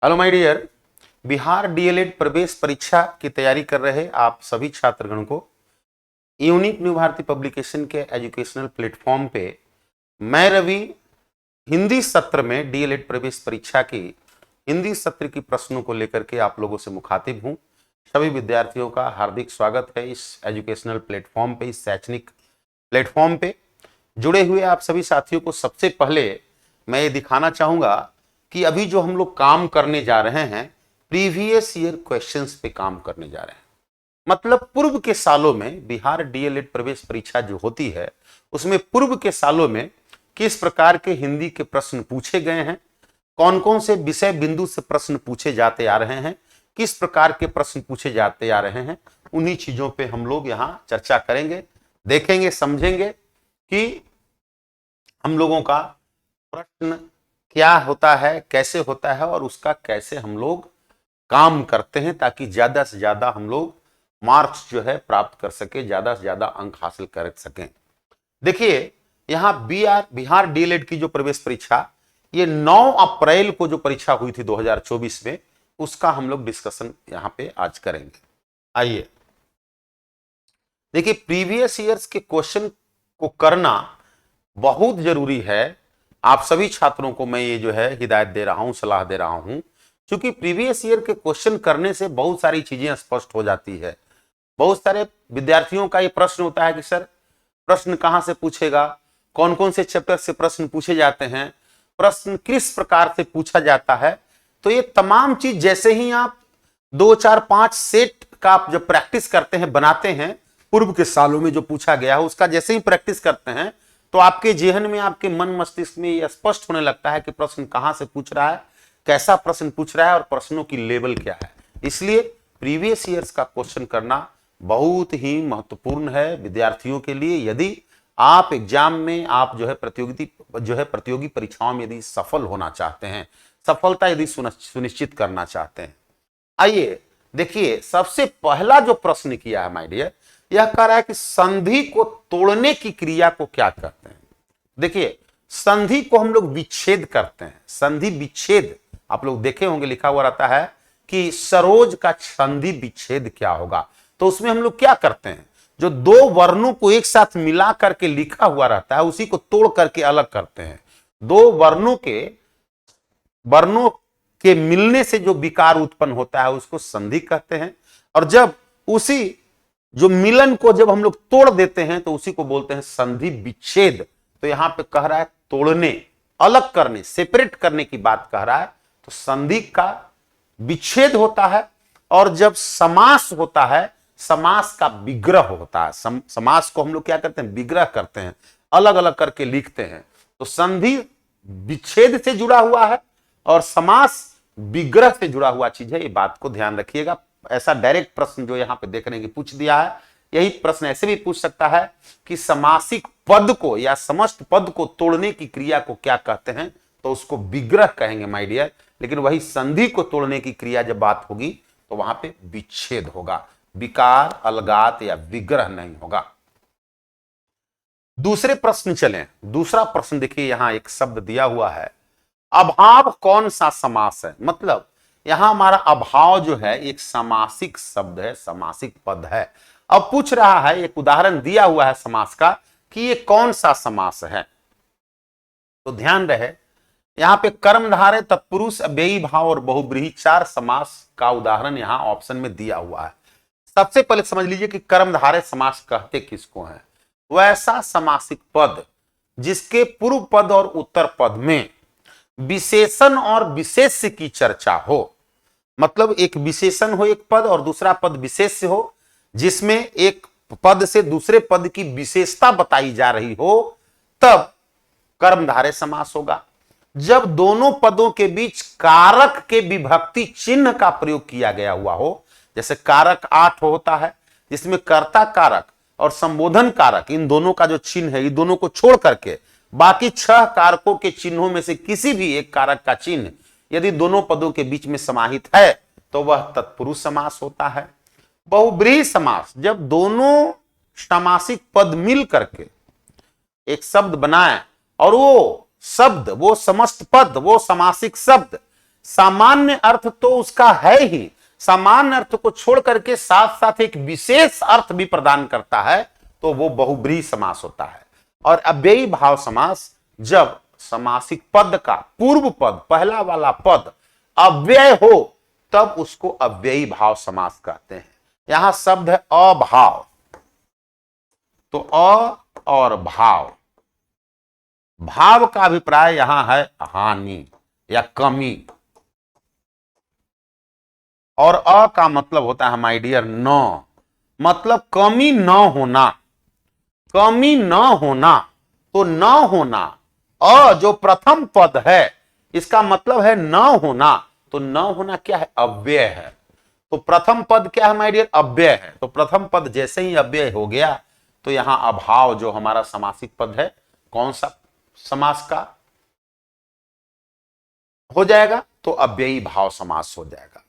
Hello my dear. Bihar DElEd प्रवेश परीक्षा की तैयारी कर रहे आप सभी छात्रगण को यूनिक न्यू भारती पब्लिकेशन के एजुकेशनल प्लेटफॉर्म पे मैं रवि हिंदी सत्र में डीएलएड प्रवेश परीक्षा की हिंदी सत्र की प्रश्नों को लेकर के आप लोगों से मुखातिब हूं। सभी विद्यार्थियों का हार्दिक स्वागत है इस एजुकेशनल प्लेटफॉर्म पे, इस शैक्षणिक प्लेटफॉर्म पे जुड़े हुए आप सभी साथियों को सबसे पहले मैं ये दिखाना चाहूंगा कि अभी जो हम लोग काम करने जा रहे हैं प्रीवियस ईयर क्वेश्चंस पे काम करने जा रहे हैं। मतलब पूर्व के सालों में बिहार डीएलएड प्रवेश परीक्षा जो होती है उसमें पूर्व के सालों में किस प्रकार के हिंदी के प्रश्न पूछे गए हैं, कौन कौन से विषय बिंदु से प्रश्न पूछे जाते आ रहे हैं, किस प्रकार के प्रश्न पूछे जाते आ रहे हैं, उन्हीं चीजों पे हम लोग यहां चर्चा करेंगे, देखेंगे, समझेंगे कि हम लोगों का प्रश्न क्या होता है, कैसे होता है और उसका कैसे हम लोग काम करते हैं ताकि ज्यादा से ज्यादा हम लोग मार्क्स जो है प्राप्त कर सके, ज्यादा से ज्यादा अंक हासिल कर सकें। देखिए यहां बिहार डीएलएड की जो प्रवेश परीक्षा ये 9 अप्रैल को जो परीक्षा हुई थी 2024 में, उसका हम लोग डिस्कशन यहां पे आज करेंगे। आइए देखिए, प्रीवियस ईयर्स के क्वेश्चन को करना बहुत जरूरी है। आप सभी छात्रों को मैं ये जो है हिदायत दे रहा हूं, सलाह दे रहा हूं, क्योंकि प्रीवियस ईयर के क्वेश्चन करने से बहुत सारी चीजें स्पष्ट हो जाती है। बहुत सारे विद्यार्थियों का ये प्रश्न होता है कि सर प्रश्न कहां से पूछेगा, कौन कौन से चैप्टर से प्रश्न पूछे जाते हैं, प्रश्न किस प्रकार से पूछा जाता है। तो ये तमाम चीज जैसे ही आप 2, 4, 5 सेट का आप जब प्रैक्टिस करते हैं, बनाते हैं, पूर्व के सालों में जो पूछा गया है उसका जैसे ही प्रैक्टिस करते हैं तो आपके जेहन में, आपके मन मस्तिष्क में यह स्पष्ट होने लगता है कि प्रश्न कहां से पूछ रहा है, कैसा प्रश्न पूछ रहा है और प्रश्नों की लेवल क्या है। इसलिए प्रीवियस ईयर्स का क्वेश्चन करना बहुत ही महत्वपूर्ण है विद्यार्थियों के लिए। यदि आप एग्जाम में, आप जो है प्रतियोगी परीक्षाओं में यदि सफल होना चाहते हैं, सफलता यदि सुनिश्चित करना चाहते हैं। आइए देखिए, सबसे पहला जो प्रश्न किया है माय डियर, यह कह रहा है कि संधि को तोड़ने की क्रिया को क्या कहते हैं। देखिए, संधि को हम लोग विच्छेद करते हैं। संधि विच्छेद आप लोग देखे होंगे, लिखा हुआ रहता है कि सरोज का संधि विच्छेद क्या होगा। तो उसमें हम लोग क्या करते हैं, जो दो वर्णों को एक साथ मिला करके लिखा हुआ रहता है उसी को तोड़ करके अलग करते हैं। दो वर्णों के मिलने से जो विकार उत्पन्न होता है उसको संधि कहते हैं। और जब उसी जो मिलन को जब हम लोग तोड़ देते हैं तो उसी को बोलते हैं संधि विच्छेद। तो यहां पे कह रहा है तोड़ने, अलग करने, सेपरेट करने की बात कह रहा है। तो संधि का विच्छेद होता है। और जब समास होता है, समास का विग्रह होता है। समास को हम लोग क्या करते हैं, विग्रह करते हैं, अलग अलग करके लिखते हैं। तो संधि विच्छेद से जुड़ा हुआ है और समास विग्रह से जुड़ा हुआ चीज है। ये बात को ध्यान रखिएगा। ऐसा डायरेक्ट प्रश्न जो यहां पे देखने की पूछ दिया है, यही प्रश्न ऐसे भी पूछ सकता है कि समासिक पद को या समस्त पद को तोड़ने की क्रिया को क्या कहते हैं, तो उसको विग्रह कहेंगे माय डियर। लेकिन वही संधि को तोड़ने की क्रिया जब बात होगी तो वहां पे विच्छेद होगा, विकार, अलगात या विग्रह नहीं होगा। दूसरे प्रश्न चलें। दूसरा प्रश्न देखिए, यहां एक शब्द दिया हुआ है, अभाव कौन सा समास है। मतलब यहां हमारा अभाव जो है एक समासिक शब्द है, समासिक पद है। अब पूछ रहा है, एक उदाहरण दिया हुआ है समास का कि ये कौन सा समास है। तो ध्यान रहे, यहां पे कर्मधारय, तत्पुरुष, अव्ययी भाव और बहुब्रीहि 4 समास का उदाहरण यहां ऑप्शन में दिया हुआ है। सबसे पहले समझ लीजिए कि कर्मधारय समास कहते किसको है। वैसा समासिक पद जिसके पूर्व पद और उत्तर पद में विशेषण और विशेष्य की चर्चा हो। मतलब एक विशेषण हो एक पद और दूसरा पद विशेष्य हो, जिसमें एक पद से दूसरे पद की विशेषता बताई जा रही हो, तब कर्मधारय समास होगा। जब दोनों पदों के बीच कारक के विभक्ति चिन्ह का प्रयोग किया गया हुआ हो, जैसे कारक 8 होता है जिसमें कर्ता कारक और संबोधन कारक, इन दोनों का जो चिन्ह है, इन दोनों को छोड़ करके बाकी 6 कारकों के चिन्हों में से किसी भी एक कारक का चिन्ह यदि दोनों पदों के बीच में समाहित है तो वह तत्पुरुष समास होता है। बहुब्रीहि समास, जब दोनों समासिक पद मिल करके एक शब्द बनाए और वो शब्द, वो समस्त पद, वो समासिक शब्द सामान्य अर्थ तो उसका है ही, सामान्य अर्थ को छोड़ करके साथ साथ एक विशेष अर्थ भी प्रदान करता है, तो वो बहुब्रीहि समास होता है। और अव्ययी भाव समास जब समासिक पद का पूर्व पद, पहला वाला पद अव्यय हो, तब उसको अव्ययी भाव समास कहते हैं। यहां शब्द है अभाव, तो अ और भाव, भाव का अभिप्राय यहां है हानि या कमी, और अ का मतलब होता है माय डियर न, मतलब कमी न होना, कमी न होना। तो न होना, अ जो प्रथम पद है इसका मतलब है न होना, तो न होना क्या है? अव्यय है। तो प्रथम पद क्या है माय डियर? अव्यय है। तो प्रथम पद जैसे ही अव्यय हो गया तो यहां अभाव जो हमारा समासिक पद है, कौन सा समास का हो जाएगा? तो अव्ययी भाव समास हो जाएगा।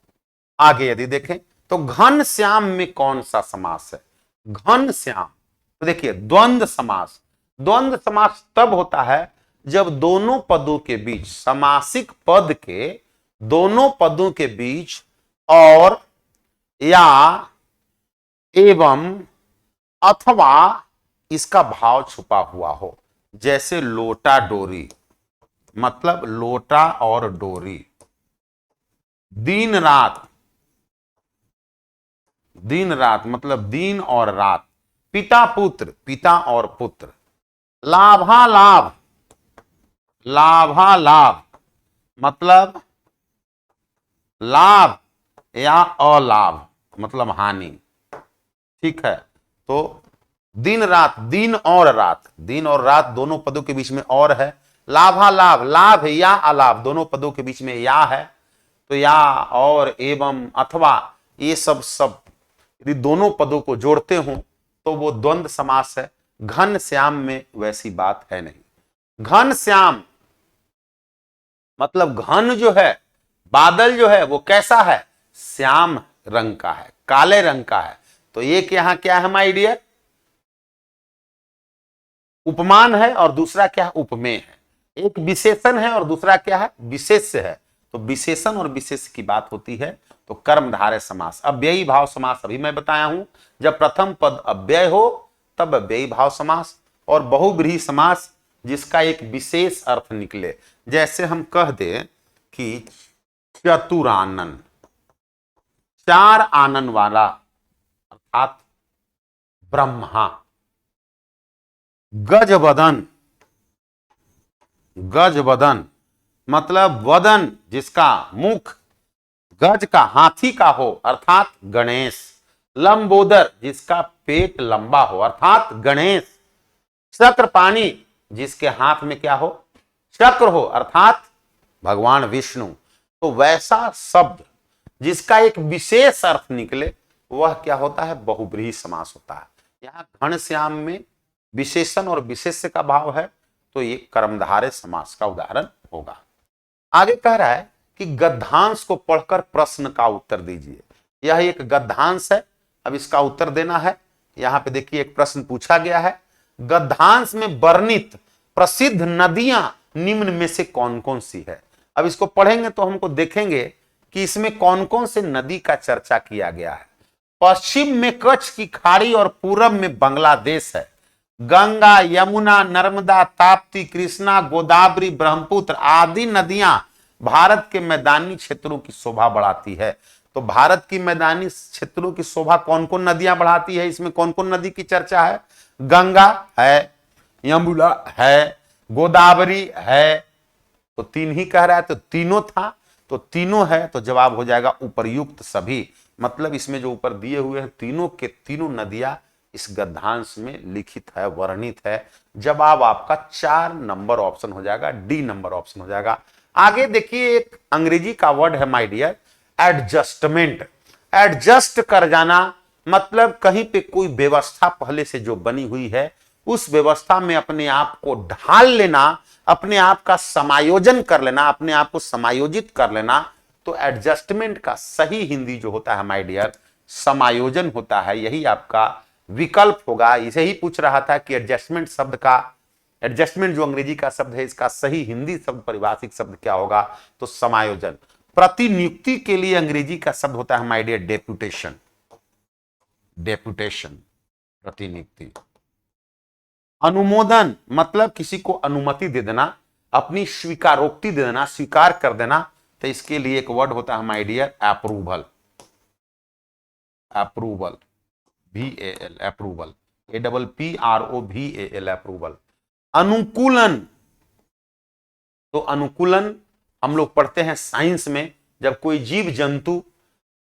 आगे यदि देखें तो घन श्याम में कौन सा समास है? घन श्याम, तो देखिए द्वंद्व समास। द्वंद्व समास तब होता है जब दोनों पदों के बीच, समासिक पद के दोनों पदों के बीच और या एवं अथवा इसका भाव छुपा हुआ हो। जैसे लोटा डोरी, मतलब लोटा और डोरी। दिन रात, दिन रात मतलब दिन और रात। पिता पुत्र, पिता और पुत्र। लाभालाभ, लाभालाभ मतलब लाभ या अलाभ मतलब हानि। ठीक है, तो दिन रात, दिन और रात, दिन और रात दोनों पदों के बीच में और है। लाभालाभ, लाभ या अलाभ दोनों पदों के बीच में या है, तो या और एवं अथवा ये सब यदि दोनों पदों को जोड़ते हो तो वो द्वंद्व समास है। घन श्याम में वैसी बात है नहीं। घन श्याम मतलब घन जो है, बादल जो है वो कैसा है? श्याम रंग का है, काले रंग का है। तो एक यहां क्या है माय डियर? उपमान है और दूसरा क्या है? उपमेय है। एक विशेषण है और दूसरा क्या है? विशेष्य है। तो विशेषण और विशेष की बात होती है तो कर्मधारय समास। अव्ययी भाव समास अभी मैं बताया हूं, जब प्रथम पद अव्यय हो तब अव्ययी भाव समास। और बहुब्रीहि समास जिसका एक विशेष अर्थ निकले, जैसे हम कह दे कि चतुरानन, चार आनन वाला, अर्थात ब्रह्मा। गजवदन, गजवदन मतलब वदन जिसका मुख गज का, हाथी का हो, अर्थात गणेश। लंबोदर जिसका पेट लंबा हो, अर्थात गणेश। चक्रपाणि जिसके हाथ में क्या हो? चक्र हो, अर्थात भगवान विष्णु। तो वैसा शब्द जिसका एक विशेष अर्थ निकले वह क्या होता है? बहुब्रीहि समास होता है। यहां घन श्याम में विशेषण और विशेष्य का भाव है, तो ये कर्मधारय समास का उदाहरण होगा। आगे कह रहा है कि गद्यांश को पढ़कर प्रश्न का उत्तर दीजिए। यह एक गद्यांश है, अब इसका उत्तर देना है। यहां पे देखिए एक प्रश्न पूछा गया है, गद्यांश में वर्णित प्रसिद्ध नदियां निम्न में से कौन कौन सी है? अब इसको पढ़ेंगे तो हमको देखेंगे कि इसमें कौन कौन से नदी का चर्चा किया गया है। पश्चिम में कच्छ की खाड़ी और पूरब में बांग्लादेश है। गंगा, यमुना, नर्मदा, ताप्ती, कृष्णा, गोदावरी, ब्रह्मपुत्र आदि नदियां भारत के मैदानी क्षेत्रों की शोभा बढ़ाती है। तो भारत की मैदानी क्षेत्रों की शोभा कौन कौन नदियां बढ़ाती है? इसमें कौन कौन नदी की चर्चा है? गंगा है, यमुना है, गोदावरी है। तो तीन ही कह रहा है, तो तीनों था, तो तीनों है, तो जवाब हो जाएगा उपर्युक्त सभी। मतलब इसमें जो ऊपर दिए हुए हैं तीनों के तीनों नदियां इस गद्यांश में लिखित है, वर्णित है। जवाब आपका 4 नंबर ऑप्शन हो जाएगा, डी नंबर ऑप्शन हो जाएगा। आगे देखिए एक अंग्रेजी का वर्ड है माय डियर, एडजस्टमेंट। एडजस्ट कर जाना मतलब कहीं पे कोई व्यवस्था पहले से जो बनी हुई है उस व्यवस्था में अपने आप को ढाल लेना, अपने आप का समायोजन कर लेना, अपने आप को समायोजित कर लेना। तो एडजस्टमेंट का सही हिंदी जो होता है माय डियर, समायोजन होता है। यही आपका विकल्प होगा। इसे ही पूछ रहा था कि एडजस्टमेंट शब्द का, एडजस्टमेंट जो अंग्रेजी का शब्द है, इसका सही हिंदी शब्द, परिभाषिक शब्द क्या होगा? तो समायोजन। प्रतिनियुक्ति के लिए अंग्रेजी का शब्द होता है माय डियर डेपुटेशन। डेपुटेशन, प्रतिनियुक्ति। अनुमोदन मतलब किसी को अनुमति दे देना, अपनी स्वीकारोक्ति दे देना, स्वीकार कर देना, तो इसके लिए एक वर्ड होता है my dear approval. Approval, VAL, approval, APPROVAL, approval. अनुकूलन, तो अनुकूलन हम लोग पढ़ते हैं साइंस में, जब कोई जीव जंतु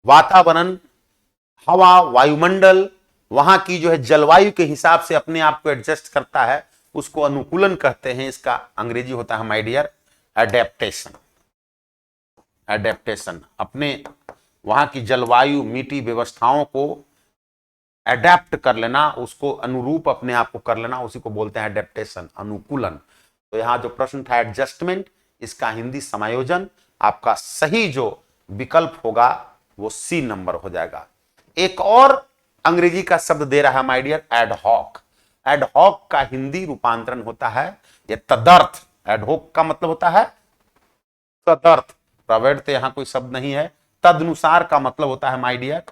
वातावरण, हवा, वायुमंडल, वहां की जो है जलवायु के हिसाब से अपने आप को एडजस्ट करता है, उसको अनुकूलन कहते हैं। इसका अंग्रेजी होता है माय डियर एडेप्टेशन। एडेप्टेशन, अपने वहां की जलवायु, मिट्टी, व्यवस्थाओं को एडेप्ट कर लेना, उसको अनुरूप अपने आप को कर लेना, उसी को बोलते हैं एडेप्टेशन, अनुकूलन। तो यहां जो प्रश्न था एडजस्टमेंट, इसका हिंदी समायोजन, आपका सही जो विकल्प होगा वो C नंबर हो जाएगा। एक और अंग्रेजी का शब्द दे रहा है माय डियर एडहॉक। एडहॉक का हिंदी रूपांतरण होता है ये तदर्थ। एडहॉक का मतलब होता है तदर्थ, प्रवर्त तो यहां कोई शब्द नहीं है। तदनुसार का मतलब होता है माय डियर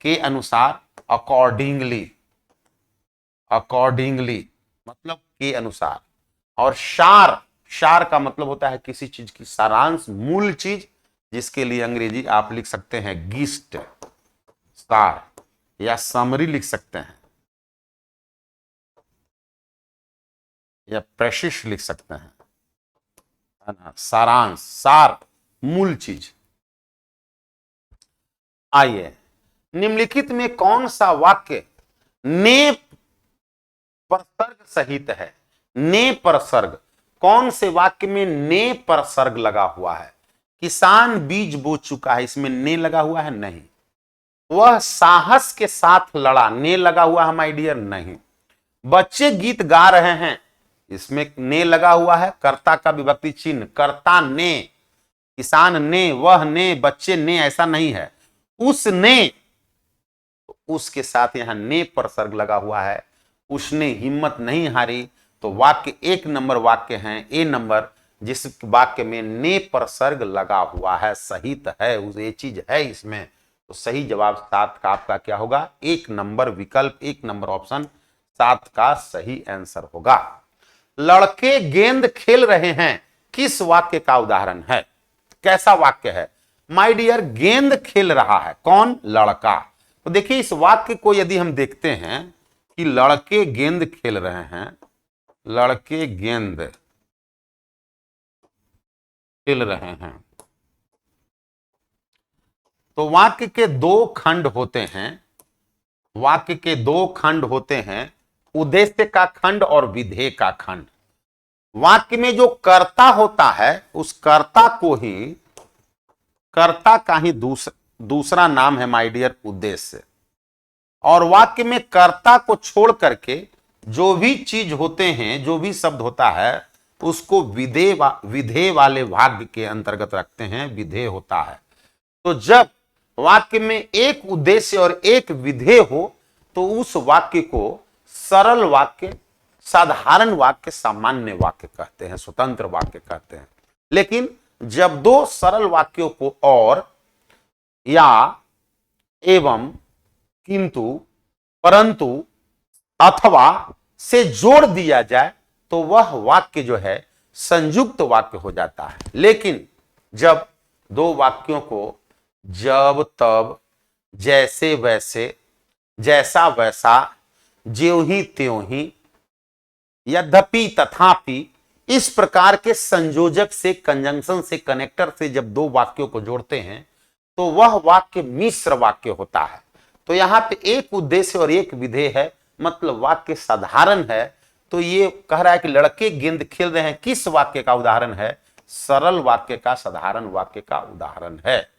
के अनुसार, अकॉर्डिंगली। अकॉर्डिंगली मतलब के अनुसार। और सार, सार का मतलब होता है किसी चीज की सारांश, मूल चीज, जिसके लिए अंग्रेजी आप लिख सकते हैं गीस्ट, सार, या समरी लिख सकते हैं, या प्रेशिश लिख सकते हैं, है ना, सारांश, सार, मूल चीज। आइए, निम्नलिखित में कौन सा वाक्य ने परसर्ग सहित है? ने परसर्ग, कौन से वाक्य में ने परसर्ग लगा हुआ है? किसान बीज बो चुका है, इसमें ने लगा हुआ है? नहीं। वह साहस के साथ लड़ा, ने लगा हुआ है माय डियर? नहीं। बच्चे गीत गा रहे हैं, इसमें ने लगा हुआ है, कर्ता का विभक्ति चिन्ह, कर्ता ने, किसान ने, वह ने, बच्चे ने, ऐसा नहीं है। उसने, उसके साथ यहां ने परसर्ग लगा हुआ है। उसने हिम्मत नहीं हारी, तो वाक्य एक नंबर वाक्य है, ए नंबर, जिस वाक्य में ने परसर्ग लगा हुआ है, सहित है, उस ये चीज है इसमें। तो सही जवाब 7 का आपका क्या होगा? एक नंबर विकल्प, एक नंबर ऑप्शन 7 का सही आंसर होगा। लड़के गेंद खेल रहे हैं, किस वाक्य का उदाहरण है? कैसा वाक्य है? माय डियर गेंद खेल रहा है, कौन? लड़का। तो देखिए इस वाक्य को यदि हम देखते हैं कि लड़के गेंद खेल रहे हैं, लड़के गेंद खेल रहे हैं, तो वाक्य के दो खंड होते हैं। वाक्य के दो खंड होते हैं, उद्देश्य का खंड और विधेय का खंड। वाक्य में जो कर्ता होता है, उस कर्ता को ही, कर्ता का ही दूसरा नाम है माय डियर उद्देश्य। और वाक्य में कर्ता को छोड़ करके जो भी चीज होते हैं, जो भी शब्द होता है, उसको विधेय वाले भाग के अंतर्गत रखते हैं, विधेय होता है। तो जब वाक्य में एक उद्देश्य और एक विधेय हो, तो उस वाक्य को सरल वाक्य, साधारण वाक्य, सामान्य वाक्य कहते हैं, स्वतंत्र वाक्य कहते हैं। लेकिन जब दो सरल वाक्यों को और, या, एवं, किंतु, परंतु, अथवा से जोड़ दिया जाए, तो वह वाक्य जो है संयुक्त वाक्य हो जाता है। लेकिन जब दो वाक्यों को जब तब, जैसे वैसे, जैसा वैसा, ज्यों ही त्यों ही, यद्यपि तथापि, इस प्रकार के संयोजक से, कंजंक्शन से, कनेक्टर से जब दो वाक्यों को जोड़ते हैं, तो वह वाक्य मिश्र वाक्य होता है। तो यहां पे एक उद्देश्य और एक विधेय है, मतलब वाक्य साधारण है। तो ये कह रहा है कि लड़के गेंद खेल रहे हैं, किस वाक्य का उदाहरण है? सरल वाक्य का, साधारण वाक्य का उदाहरण है।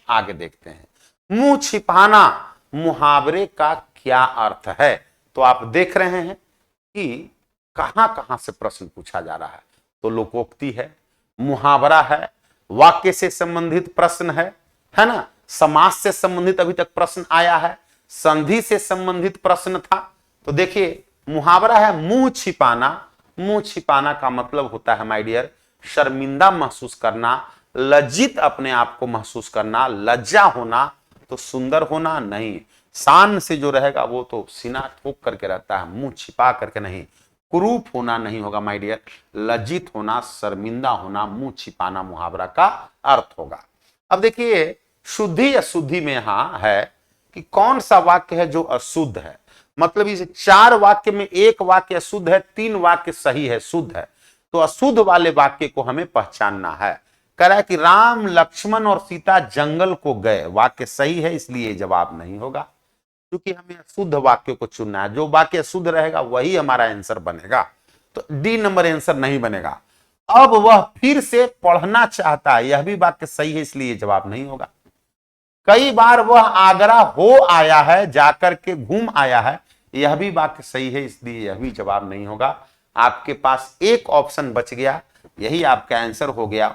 आगे देखते हैं, मुंह छिपाना मुहावरे का क्या अर्थ है? तो आप देख रहे हैं कि कहां कहां से प्रश्न पूछा जा रहा है। तो लोकोक्ति है, मुहावरा है, वाक्य से संबंधित प्रश्न है ना, समास से संबंधित अभी तक प्रश्न आया है, संधि से संबंधित प्रश्न था। तो देखिए मुहावरा है मुंह छिपाना। मुंह छिपाना का मतलब होता है माय डियर शर्मिंदा महसूस करना, लज्जित अपने आप को महसूस करना, लज्जा होना तो सुंदर होना नहीं। शान से जो रहेगा वो तो सीना ठोक करके रहता है, मुंह छिपा करके नहीं। कुरूप होना नहीं होगा माय डियर, लज्जित होना, शर्मिंदा होना, मुंह छिपाना मुहावरा का अर्थ होगा। अब देखिए शुद्धि अशुद्धि में यहां है कि कौन सा वाक्य है जो अशुद्ध है। मतलब इस 4 वाक्य में एक वाक्य अशुद्ध है, 3 वाक्य सही है, शुद्ध है। तो अशुद्ध वाले वाक्य को हमें पहचानना है। कह रहा है कि राम लक्ष्मण और सीता जंगल को गए, वाक्य सही है, इसलिए जवाब नहीं होगा, क्योंकि हमें अशुद्ध वाक्य को चुनना है। जो वाक्य शुद्ध रहेगा वही हमारा आंसर बनेगा, तो डी नंबर आंसर नहीं बनेगा। अब वह फिर से पढ़ना चाहता है, यह भी वाक्य सही है, इसलिए जवाब नहीं होगा। कई बार वह आगरा हो आया है, जाकर के घूम आया है, यह भी वाक्य सही है, इसलिए यह भी जवाब नहीं होगा। आपके पास एक ऑप्शन बच गया, यही आपका आंसर हो गया।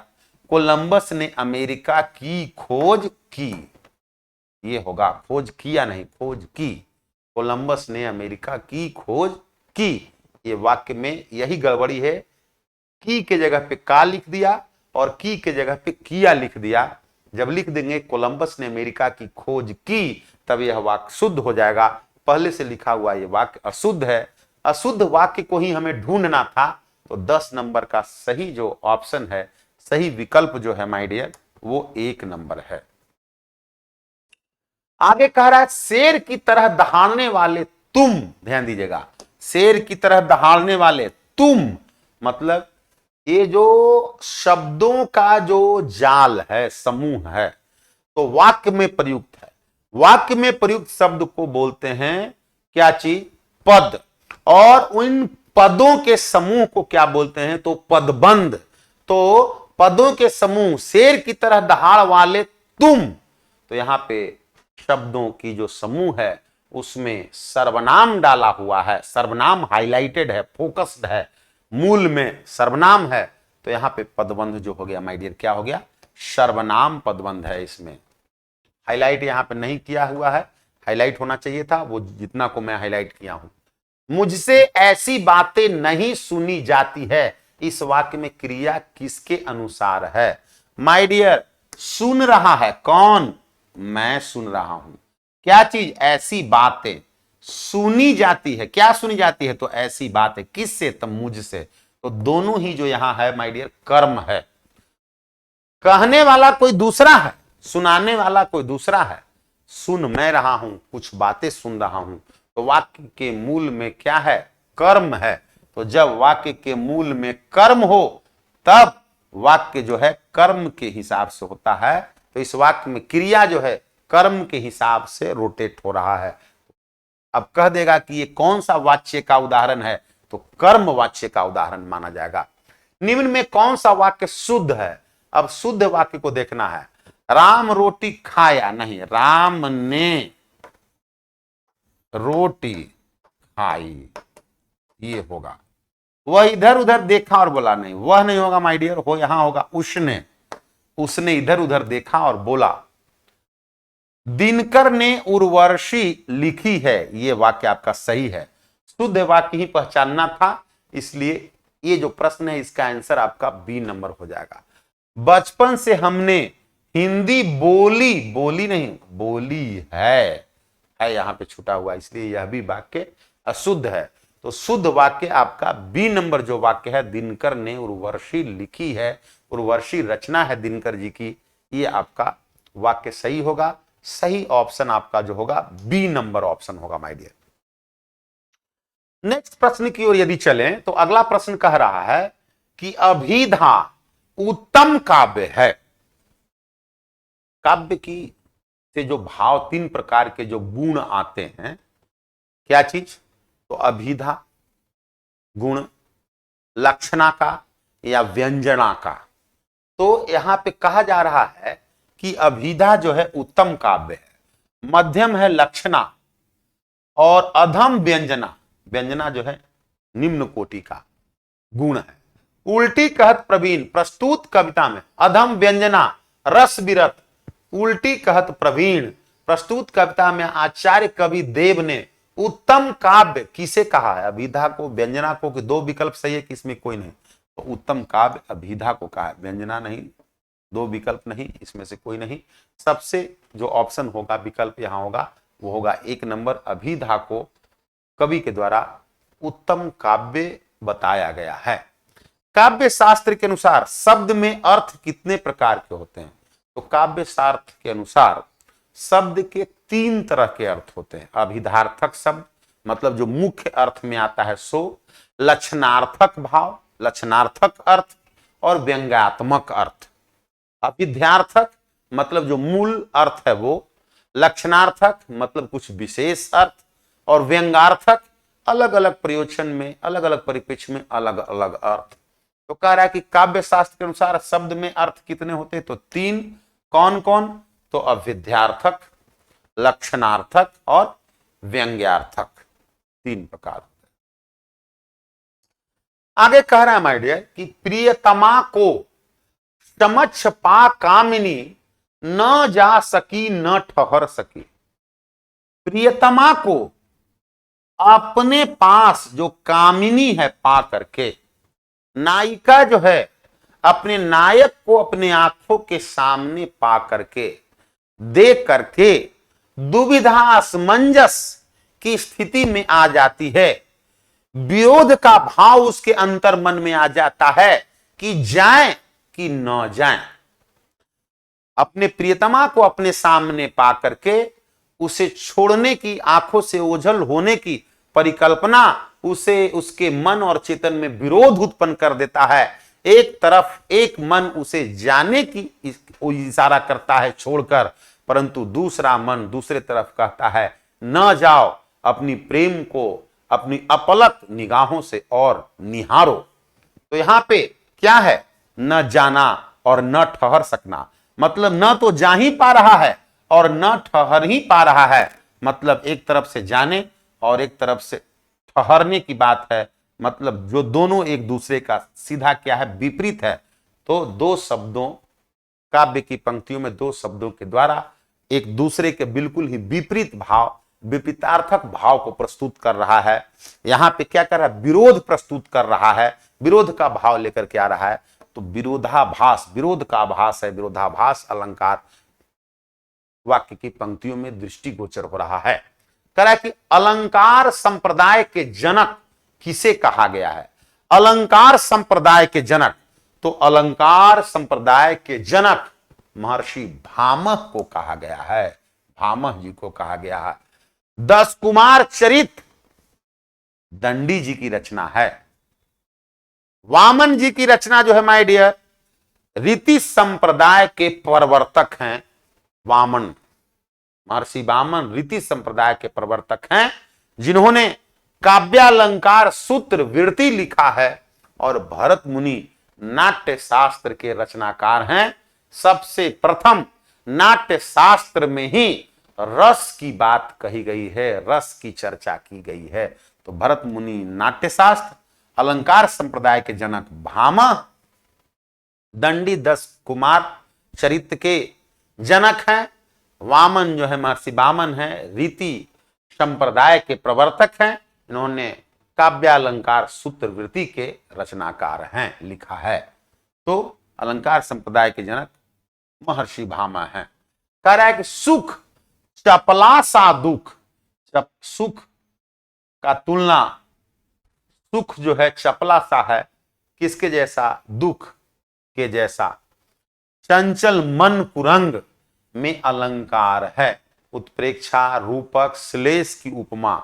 कोलंबस ने अमेरिका की खोज की, ये होगा, खोज किया नहीं, खोज की। कोलंबस ने अमेरिका की खोज की, ये वाक्य में यही गड़बड़ी है, की के जगह पे का लिख दिया और की के जगह पे किया लिख दिया। जब लिख देंगे कोलंबस ने अमेरिका की खोज की, तब यह वाक्य शुद्ध हो जाएगा। पहले से लिखा हुआ यह वाक्य अशुद्ध है। अशुद्ध वाक्य को ही हमें ढूंढना था, तो 10 नंबर का सही जो ऑप्शन है, सही विकल्प जो है माय डियर, वो 1 नंबर है। आगे कह रहा है शेर की तरह दहाड़ने वाले तुम, ध्यान दीजिएगा, शेर की तरह दहाड़ने वाले तुम, मतलब ये जो शब्दों का जो जाल है, समूह है, तो वाक्य में प्रयुक्त है। वाक्य में प्रयुक्त शब्द को बोलते हैं क्या चीज, पद। और उन पदों के समूह को क्या बोलते हैं, तो पदबंध। तो पदों के समूह, शेर की तरह दहाड़ वाले तुम, तो यहां पे शब्दों की जो समूह है उसमें सर्वनाम डाला हुआ है, सर्वनाम हाईलाइटेड है, फोकस्ड है, मूल में सर्वनाम है, तो यहां पे पदबंध जो हो गया माय डियर, क्या हो गया, सर्वनाम पदबंध है। इसमें हाईलाइट यहां पे नहीं किया हुआ है, हाईलाइट होना चाहिए था, वो जितना को मैं हाईलाइट किया हूं। मुझसे ऐसी बातें नहीं सुनी जाती है, इस वाक्य में क्रिया किसके अनुसार है माय डियर, सुन रहा है कौन, मैं सुन रहा हूं। क्या चीज, ऐसी बातें सुनी जाती है, क्या सुनी जाती है, तो ऐसी बातें, किससे, तो मुझसे। तो दोनों ही जो यहां है माय डियर कर्म है। कहने वाला कोई दूसरा है, सुनाने वाला कोई दूसरा है। सुन मैं रहा हूं, कुछ बातें सुन रहा हूं, तो वाक्य के मूल में क्या है, कर्म है। तो जब वाक्य के मूल में कर्म हो, तब वाक्य जो है कर्म के हिसाब से होता है। तो इस वाक्य में क्रिया जो है कर्म के हिसाब से रोटेट हो रहा है। अब कह देगा कि ये कौन सा वाच्य का उदाहरण है, तो कर्म वाच्य का उदाहरण माना जाएगा। निम्न में कौन सा वाक्य शुद्ध है, अब शुद्ध वाक्य को देखना है। राम रोटी खाया नहीं, राम ने रोटी खाई, ये होगा। वह इधर उधर देखा और बोला नहीं, वह नहीं होगा माय डियर, हो यहां होगा उसने, उसने इधर उधर देखा और बोला। दिनकर ने उर्वशी लिखी है, यह वाक्य आपका सही है, शुद्ध वाक्य ही पहचानना था, इसलिए ये जो प्रश्न है इसका आंसर आपका बी नंबर हो जाएगा। बचपन से हमने हिंदी बोली, बोली नहीं बोली है यहां पे छूटा हुआ, इसलिए यह भी वाक्य अशुद्ध है। तो शुद्ध वाक्य आपका बी नंबर जो वाक्य है, दिनकर ने उर्वशी लिखी है, उर्वशी रचना है दिनकर जी की, ये आपका वाक्य सही होगा। सही ऑप्शन आपका जो होगा बी नंबर ऑप्शन होगा माय डियर। नेक्स्ट प्रश्न की ओर यदि चलें, तो अगला प्रश्न कह रहा है कि अभिधा उत्तम काव्य है। काव्य की से जो भाव, 3 प्रकार के जो गुण आते हैं, क्या चीज, तो अभिधा गुण, लक्षणा का या व्यंजना का। तो यहां पे कहा जा रहा है कि अभिधा जो है उत्तम काव्य है, मध्यम है लक्षणा, और अधम व्यंजना, व्यंजना जो है निम्न कोटि का गुण है। उल्टी कहत प्रवीण, प्रस्तुत कविता में अधम व्यंजना रस विरत, उल्टी कहत प्रवीण, प्रस्तुत कविता में आचार्य कवि देव ने उत्तम काव्य किसे कहा है, अभिधा को, व्यंजना को, कि 2 विकल्प सही है कि इसमें कोई नहीं, तो उत्तम काव्य अभिधा को कहा है, व्यंजना नहीं। दो विकल्प नहीं, इसमें से कोई नहीं। सबसे जो ऑप्शन होगा, विकल्प यहां होगा, वो होगा 1 नंबर। अभिधा को कवि के द्वारा उत्तम काव्य बताया गया है। काव्य शास्त्र के अनुसार शब्द में अर्थ कितने प्रकार के होते हैं? तो काव्य शास्त्र के अनुसार शब्द के 3 तरह के अर्थ होते हैं। अभिधार्थक शब्द मतलब जो मुख्य अर्थ में आता है सो, लक्षणार्थक भाव, लक्षणार्थक अर्थ, और व्यंग्यात्मक अर्थ। अभिध्यार्थक मतलब जो मूल अर्थ है वो, लक्षणार्थक मतलब कुछ विशेष अर्थ, और व्यंग्यार्थक अलग अलग प्रयोजन में, अलग अलग परिप्रेक्ष्य में अलग अलग अर्थ। तो कह रहा है कि काव्य शास्त्र के अनुसार शब्द में अर्थ कितने होते हैं? तो 3। कौन कौन? तो अभिध्यार्थक, लक्षणार्थक और व्यंग्यार्थक, 3 प्रकार होते हैं। आगे कह रहा है माय डियर कि प्रियतमा को समक्ष पा कामिनी न जा सकी न ठहर सकी। प्रियतमा को अपने पास जो कामिनी है पा करके, नायिका जो है अपने नायक को अपने आंखों के सामने पा करके, देख करके दुविधा असमंजस की स्थिति में आ जाती है। विरोध का भाव उसके अंतर मन में आ जाता है कि जाएं कि न जाएं। अपने प्रियतमा को अपने सामने पा करके उसे छोड़ने की, आंखों से ओझल होने की परिकल्पना उसे उसके मन और चेतन में विरोध उत्पन्न कर देता है। एक तरफ एक मन उसे जाने की इशारा करता है छोड़कर, परंतु दूसरा मन दूसरे तरफ कहता है न जाओ, अपनी प्रेम को अपनी अपलक निगाहों से और निहारो। तो यहां पे क्या है? न जाना और न ठहर सकना, मतलब न तो जा ही पा रहा है और न ठहर ही पा रहा है। मतलब एक तरफ से जाने और एक तरफ से ठहरने की बात है, मतलब जो दोनों एक दूसरे का सीधा क्या है? विपरीत है। तो 2 शब्दों, काव्य की पंक्तियों में 2 शब्दों के द्वारा एक दूसरे के बिल्कुल ही विपरीत भाव, विपरीतार्थक भाव को प्रस्तुत कर रहा है। यहां पे क्या कर रहा है? विरोध प्रस्तुत कर रहा है, विरोध का भाव लेकर के आ रहा है। तो विरोधाभास, विरोध का आभास है, विरोधाभास अलंकार वाक्य की पंक्तियों में दृष्टिगोचर हो रहा है। कह रहा है कि अलंकार संप्रदाय के जनक किसे कहा गया है? अलंकार संप्रदाय के जनक, तो अलंकार संप्रदाय के जनक महर्षि भामह को कहा गया है, भामह जी को कहा गया है। 10 कुमार चरित दंडी जी की रचना है। वामन जी की रचना जो है माय डियर, रीति संप्रदाय के प्रवर्तक हैं वामन। महर्षि वामन रीति संप्रदाय के प्रवर्तक हैं, जिन्होंने काव्यालंकार सूत्र वृत्ति लिखा है, और भरत मुनि नाट्य शास्त्र के रचनाकार हैं। सबसे प्रथम नाट्य शास्त्र में ही रस की बात कही गई है, रस की चर्चा की गई है। तो भरत मुनि नाट्य शास्त्र, अलंकार संप्रदाय के जनक भामह, दंडी 10 कुमार चरित्र के जनक हैं। वामन जो है महर्षि वामन है, रीति संप्रदाय के प्रवर्तक हैं। इन्होंने काव्यालंकार सूत्र वृत्ति के रचनाकार हैं, लिखा है। तो अलंकार संप्रदाय के जनक महर्षि भामह हैं। कह रहा है कि सुख चपला सा दुख, सुख का तुलना, सुख जो है चपला सा है, किसके जैसा? दुख के जैसा। चंचल मन कुरंग में अलंकार है। उत्प्रेक्षा, रूपक, श्लेष की उपमा,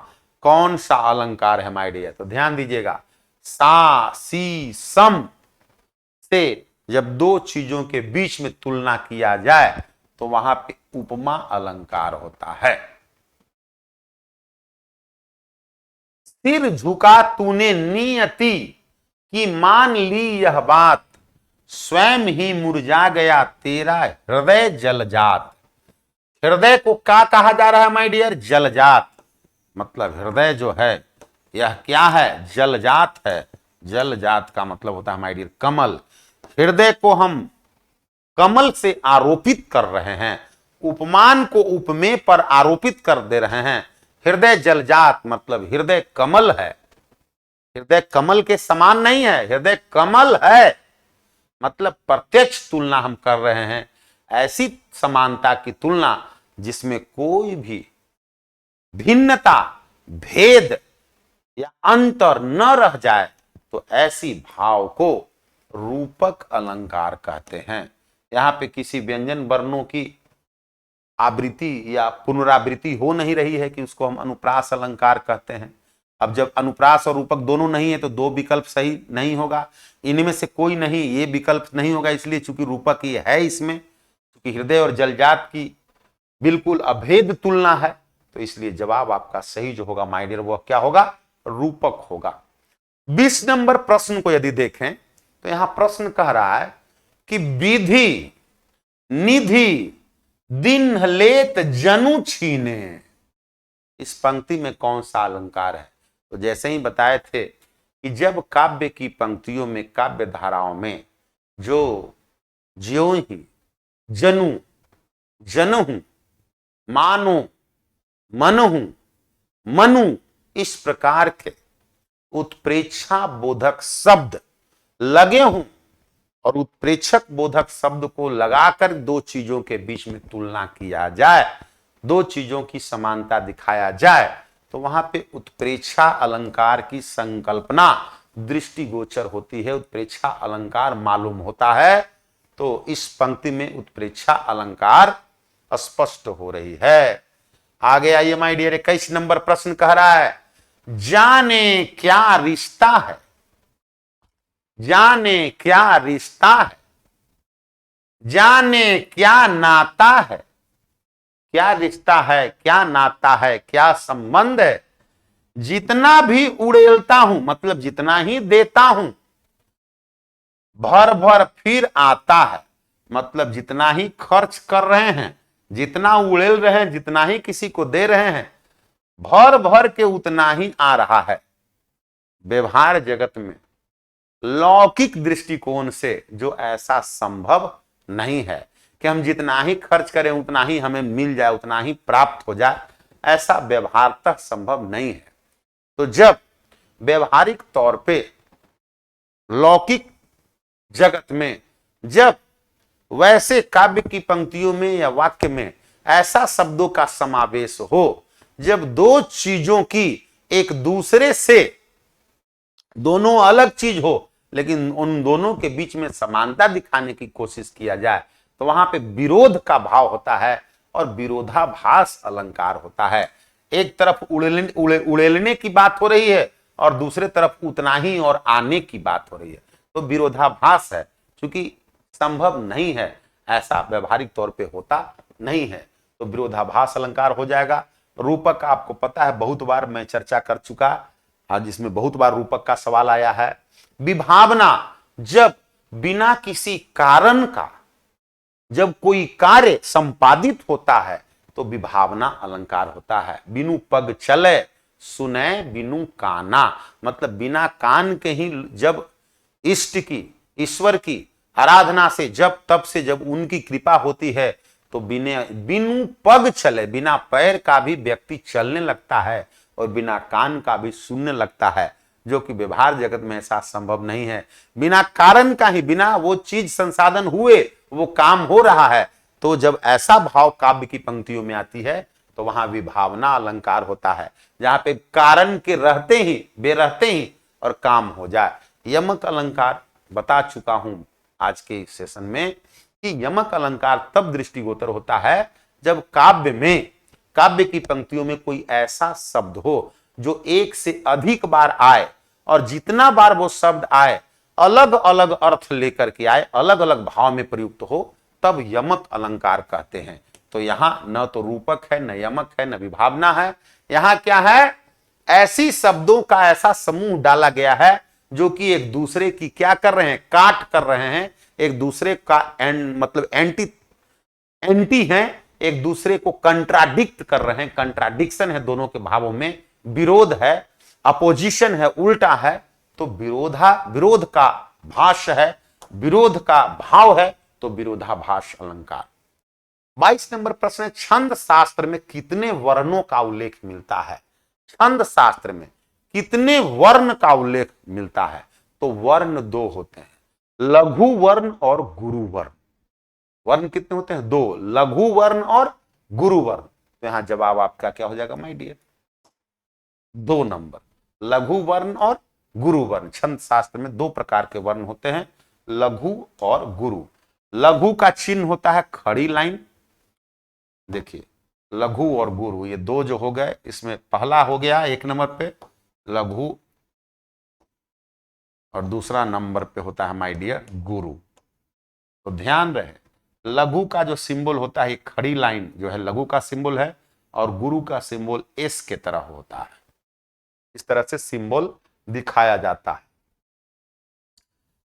कौन सा अलंकार है माय डियर? तो ध्यान दीजिएगा, सा सी सम से जब 2 चीजों के बीच में तुलना किया जाए तो वहां पे उपमा अलंकार होता है। सिर झुका तूने नियति की, मान ली यह बात, स्वयं ही मुरझा गया तेरा हृदय जलजात। हृदय को क्या कहा जा रहा है माय डियर? जलजात। मतलब हृदय जो है यह क्या है? जलजात है। जलजात का मतलब होता है माय डियर कमल। हृदय को हम कमल से आरोपित कर रहे हैं, उपमान को उपमेय पर आरोपित कर दे रहे हैं। हृदय जलजात मतलब हृदय कमल है, हृदय कमल के समान नहीं है, हृदय कमल है। मतलब प्रत्यक्ष तुलना हम कर रहे हैं, ऐसी समानता की तुलना जिसमें कोई भी भिन्नता, भेद या अंतर न रह जाए, तो ऐसी भाव को रूपक अलंकार कहते हैं। यहां पे किसी व्यंजन वर्णों की आवृत्ति या पुनरावृत्ति हो नहीं रही है कि उसको हम अनुप्रास अलंकार कहते हैं। अब जब अनुप्रास और रूपक दोनों नहीं है तो दो विकल्प सही नहीं होगा, इनमें से कोई नहीं, ये विकल्प नहीं होगा, इसलिए चूंकि रूपक ये है इसमें, क्योंकि हृदय और जलजात की बिल्कुल अभेद तुलना है, तो इसलिए जवाब आपका सही जो होगा माय डियर वह क्या होगा, रूपक होगा। 20 नंबर प्रश्न को यदि देखें तो यहां प्रश्न कह रहा है कि विधि निधि दिन लेत जनु छीने, इस पंक्ति में कौन सा अलंकार है? तो जैसे ही बताए थे कि जब काव्य की पंक्तियों में, काव्य धाराओं में जो ज्यों ही, जनु, जनहु, मानो, मनहु, मनु, इस प्रकार के उत्प्रेक्षा बोधक शब्द लगे हों और उत्प्रेक्षक बोधक शब्द को लगाकर दो चीजों के बीच में तुलना किया जाए, दो चीजों की समानता दिखाया जाए, तो वहां पे उत्प्रेक्षा अलंकार की संकल्पना दृष्टिगोचर होती है, उत्प्रेक्षा अलंकार मालूम होता है। तो इस पंक्ति में उत्प्रेक्षा अलंकार स्पष्ट हो रही है। आगे आइए माय डियर, 21 नंबर प्रश्न कह रहा है, जाने क्या रिश्ता है, जाने क्या रिश्ता है, जाने क्या नाता है, क्या रिश्ता है, क्या नाता है, क्या संबंध है, जितना भी उड़ेलता हूं, मतलब जितना ही देता हूं, भर भर फिर आता है, मतलब जितना ही खर्च कर रहे हैं, जितना उड़ेल रहे हैं, जितना ही किसी को दे रहे हैं, भर भर के उतना ही आ रहा है। व्यवहार जगत में लौकिक दृष्टिकोण से जो ऐसा संभव नहीं है कि हम जितना ही खर्च करें उतना ही हमें मिल जाए, उतना ही प्राप्त हो जाए, ऐसा व्यवहारतः संभव नहीं है। तो जब व्यवहारिक तौर पे लौकिक जगत में जब वैसे काव्य की पंक्तियों में या वाक्य में ऐसा शब्दों का समावेश हो, जब दो चीजों की एक दूसरे से, दोनों अलग चीज हो लेकिन उन दोनों के बीच में समानता दिखाने की कोशिश किया जाए, तो वहां पे विरोध का भाव होता है और विरोधाभास अलंकार होता है। एक तरफ उड़ेलने की बात हो रही है और दूसरे तरफ उतना ही और आने की बात हो रही है, तो विरोधाभास है, क्योंकि संभव नहीं है, ऐसा व्यवहारिक तौर पे होता नहीं है, तो विरोधाभास अलंकार हो जाएगा। रूपक आपको पता है, बहुत बार मैं चर्चा कर चुका, आज इसमें बहुत बार रूपक का सवाल आया है। विभावना, जब बिना किसी कारण का जब कोई कार्य संपादित होता है तो विभावना अलंकार होता है। बिनु पग चले सुने बिनु काना, मतलब बिना कान के ही जब इष्ट की, ईश्वर की आराधना से जब तब से जब उनकी कृपा होती है तो बिनु पग चले, बिना पैर का भी व्यक्ति चलने लगता है और बिना कान का भी सुनने लगता है, जो कि व्यवहार जगत में ऐसा संभव नहीं है। बिना कारण का ही, बिना वो चीज संसाधन हुए वो काम हो रहा है, तो जब ऐसा भाव काव्य की पंक्तियों में आती है तो वहां विभावना अलंकार होता है, जहां पे कारण के रहते ही, बेरहते ही और काम हो जाए। यमक अलंकार बता चुका हूं आज के सेशन में कि यमक अलंकार तब दृष्टिगोचर होता है जब काव्य में, काव्य की पंक्तियों में कोई ऐसा शब्द हो जो एक से अधिक बार आए और जितना बार वो शब्द आए अलग अलग अर्थ लेकर के आए, अलग अलग भाव में प्रयुक्त हो, तब यमक अलंकार कहते हैं। तो यहां न तो रूपक है, न यमक है, न विभावना है, यहां क्या है, ऐसी शब्दों का ऐसा समूह डाला गया है जो कि एक दूसरे की क्या कर रहे हैं, काट कर रहे हैं, एक दूसरे का मतलब एंटी हैं, एक दूसरे को कंट्राडिक्ट कर रहे हैं, कंट्राडिक्शन है दोनों के भावों में, विरोध है, अपोजिशन है, उल्टा है, तो विरोध का भाष्य है, विरोध का भाव है, तो विरोधाभास अलंकार। 22 नंबर प्रश्न है, छंद शास्त्र में कितने वर्णों का उल्लेख मिलता है? छंद शास्त्र में कितने वर्ण का उल्लेख मिलता है? तो वर्ण दो होते हैं, लघु वर्ण और गुरु वर्ण। वर्ण कितने होते हैं? 2, लघु वर्ण और गुरु वर्ण। तो यहां जवाब आपका क्या हो जाएगा माय डियर? 2 नंबर, लघु वर्ण और गुरु वर्ण। छंद शास्त्र में 2 प्रकार के वर्ण होते हैं, लघु और गुरु। लघु का चिन्ह होता है खड़ी लाइन, देखिए लघु और गुरु ये 2 जो हो गए, इसमें पहला हो गया 1 नंबर पे लघु और दूसरा नंबर पे होता है माय डियर गुरु। तो ध्यान रहे, लघु का जो सिंबल होता है, खड़ी लाइन जो है लघु का सिंबल है, और गुरु का सिंबल एस के तरह होता है। इस तरह से सिंबल दिखाया जाता है।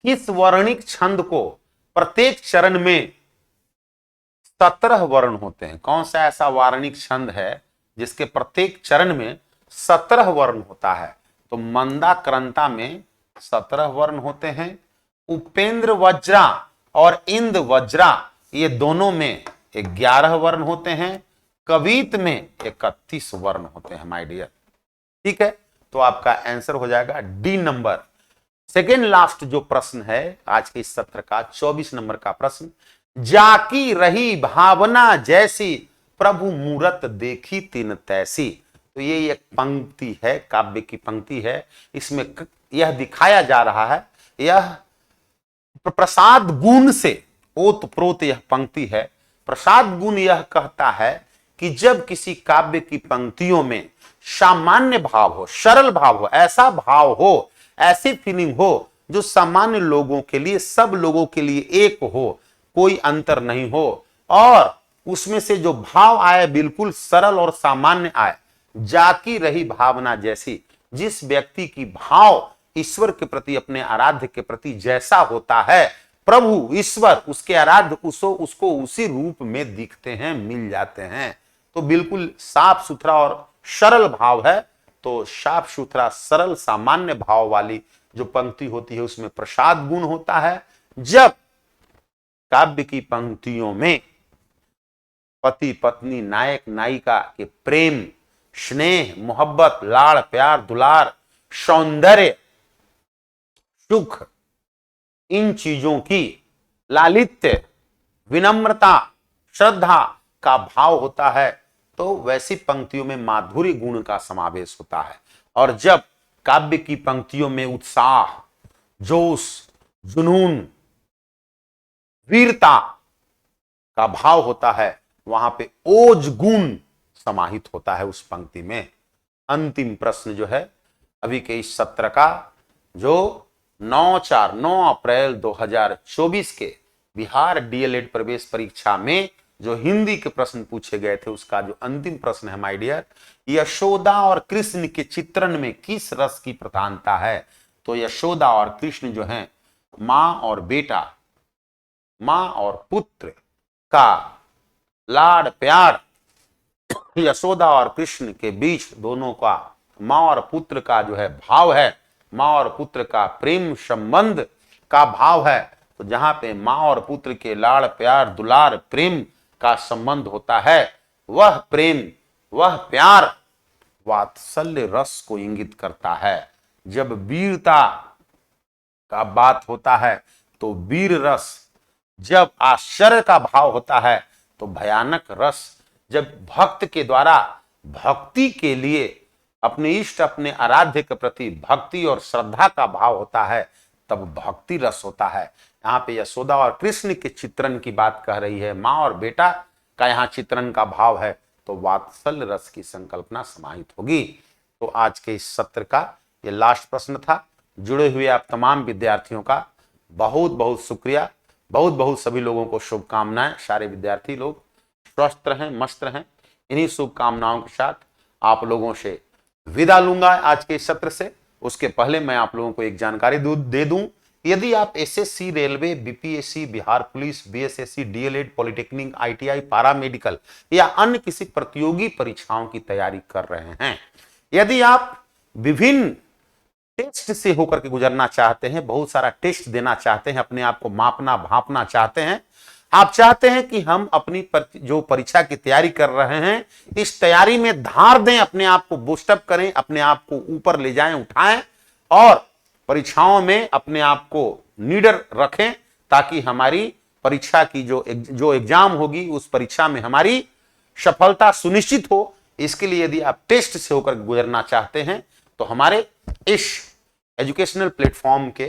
इस वर्णिक छंद को प्रत्येक चरण में 17 वर्ण होते हैं। कौन सा ऐसा वर्णिक छंद है जिसके प्रत्येक चरण में 17 वर्ण होता है? तो मंदा करंता में 17 वर्ण होते हैं। उपेंद्र वज्रा और इंद वज्रा ये दोनों में 11 वर्ण होते हैं। कवित में 31 वर्ण होते हैं माय डियर। ठीक है, तो आपका आंसर हो जाएगा डी नंबर। सेकेंड लास्ट जो प्रश्न है आज के इस सत्र का 24 नंबर का प्रश्न, जाकी रही भावना जैसी प्रभु मूरत देखी तिन तैसी। तो ये एक पंक्ति है, काव्य की पंक्ति है। इसमें यह दिखाया जा रहा है, यह प्रसाद गुण से ओतप्रोत यह पंक्ति है। प्रसाद गुण यह कहता है कि जब किसी काव्य की पंक्तियों में सामान्य भाव हो, सरल भाव हो, ऐसा भाव हो, ऐसी फीलिंग हो जो सामान्य लोगों के लिए, सब लोगों के लिए एक हो, कोई अंतर नहीं हो, और उसमें से जो भाव आए बिल्कुल सरल और सामान्य आए। जाकी रही भावना जैसी, जिस व्यक्ति की भाव ईश्वर के प्रति, अपने आराध्य के प्रति जैसा होता है, प्रभु ईश्वर उसके आराध्य उसको उसी रूप में दिखते हैं, मिल जाते हैं। तो बिल्कुल साफ सुथरा और सरल भाव है। तो साफ सुथरा सरल सामान्य भाव वाली जो पंक्ति होती है उसमें प्रसाद गुण होता है। जब काव्य की पंक्तियों में पति पत्नी, नायक नायिका के प्रेम, स्नेह, मोहब्बत, लाड़ प्यार, दुलार, सौंदर्य, सुख, इन चीजों की लालित्य, विनम्रता, श्रद्धा का भाव होता है, तो वैसी पंक्तियों में माधुर्य गुण का समावेश होता है। और जब काव्य की पंक्तियों में उत्साह, जोश, जुनून, वीरता का भाव होता है, वहां पे ओज गुण समाहित होता है उस पंक्ति में। अंतिम प्रश्न जो है अभी के इस सत्र का, जो 9 अप्रैल 2024 के बिहार डीएलएड प्रवेश परीक्षा में जो हिंदी के प्रश्न पूछे गए थे, उसका जो अंतिम प्रश्न है माय डियर, यशोदा और कृष्ण के चित्रण में किस रस की प्रधानता है? तो यशोदा और कृष्ण जो हैं, मां और बेटा, मां और पुत्र का लाड़ प्यार, यशोदा और कृष्ण के बीच दोनों का, मां और पुत्र का जो है भाव है, मां और पुत्र का प्रेम संबंध का भाव है। तो जहां पे मां और पुत्र के लाड़ प्यार, दुलार, प्रेम का संबंध होता है, वह प्रेम, वह प्यार वात्सल्य रस को इंगित करता है। जब वीरता का बात होता है तो वीर रस, जब आश्चर्य का भाव होता है तो भयानक रस, जब भक्त के द्वारा भक्ति के लिए, अपने इष्ट, अपने आराध्य के प्रति भक्ति और श्रद्धा का भाव होता है, तब भक्ति रस होता है। यहाँ पे यशोदा और कृष्ण के चित्रण की बात कह रही है, माँ और बेटा का यहाँ चित्रण का भाव है, तो वात्सल्य रस की संकल्पना समाहित होगी। तो आज के इस सत्र का ये लास्ट प्रश्न था। जुड़े हुए आप तमाम विद्यार्थियों का बहुत बहुत शुक्रिया, बहुत बहुत सभी लोगों को शुभकामनाएं। सारे विद्यार्थी लोग स्वस्थ रहें, मस्त रहें। इन्हीं शुभकामनाओं के साथ आप लोगों से विदा लूंगा आज के इस सत्र से। उसके पहले मैं आप लोगों को एक जानकारी दे दूं, यदि आप SSC, railway, BPSC, Bihar police, BSSC, DElEd, polytechnic, ITI, पारा मेडिकल या अन्य किसी प्रतियोगी परीक्षाओं की तैयारी कर रहे हैं, यदि आप विभिन्न टेस्ट से होकर के गुजरना चाहते हैं, बहुत सारा टेस्ट देना चाहते हैं, अपने आप को मापना भापना चाहते हैं, आप चाहते हैं कि हम अपनी जो परीक्षा की तैयारी कर रहे हैं, इस तैयारी में धार दें, अपने आप को बूस्टअप करें, अपने आप को ऊपर ले जाएं, उठाएं और परीक्षाओं में अपने आप को नीडर रखें ताकि हमारी परीक्षा की जो एग्जाम होगी उस परीक्षा में हमारी सफलता सुनिश्चित हो। इसके लिए यदि आप टेस्ट से होकर गुजरना चाहते हैं तो हमारे इस एजुकेशनल प्लेटफॉर्म के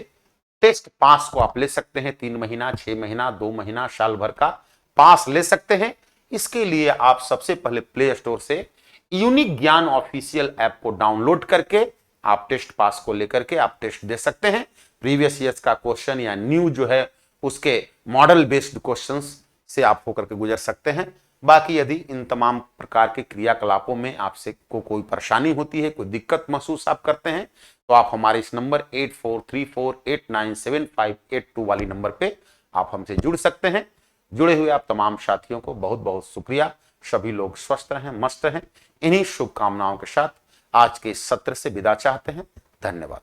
टेस्ट पास को आप ले सकते हैं। 3 महीना, 6 महीना, 2 महीना, साल भर का पास ले सकते हैं। इसके लिए आप सबसे पहले प्ले स्टोर से यूनिक ज्ञान ऑफिशियल ऐप को डाउनलोड करके आप टेस्ट पास को लेकर के आप टेस्ट दे सकते हैं। प्रीवियस ईयर्स का क्वेश्चन या न्यू जो है उसके मॉडल बेस्ड क्वेश्चंस से आप होकर के गुजर सकते हैं। बाकी यदि इन तमाम प्रकार के क्रियाकलापों में आपसे को कोई परेशानी होती है, कोई दिक्कत महसूस आप करते हैं, तो आप हमारे इस नंबर 8434897582 वाली नंबर पे आप हमसे जुड़ सकते हैं। जुड़े हुए आप तमाम साथियों को बहुत बहुत शुक्रिया। सभी लोग स्वस्थ रहें, मस्त रहें। इन्हीं शुभकामनाओं के साथ आज के इस सत्र से विदा चाहते हैं। धन्यवाद।